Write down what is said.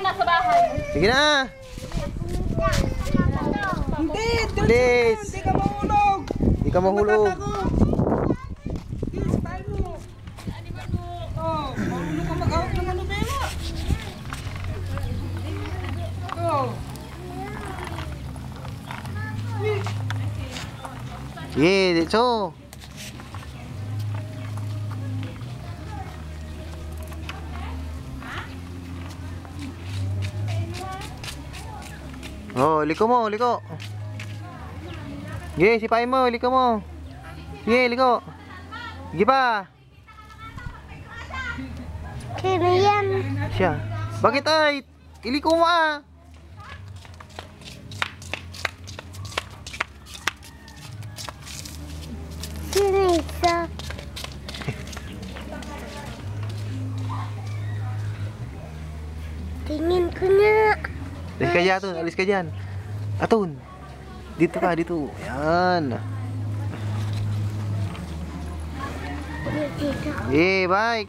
muna sa bahay. Sige na. Hindi, Please. hindi ka mahulog. Hindi ka mahulog. Yes, tayo mo. Oh, mahulog ka mag-out ng ano pera. Oh. Sige, ditso. Oh, liko mo, liko. Sige, sipain mo, liko mo. Sige, liko. Sige pa. Sino yan? Siya. Bakit ay? Iliko mo ah. Sino isa? Tingin ko nga. Alis ka dyan, Atun. Alis ka dyan. Atun. Dito ka, dito. Yan. Dito. Eh, bye.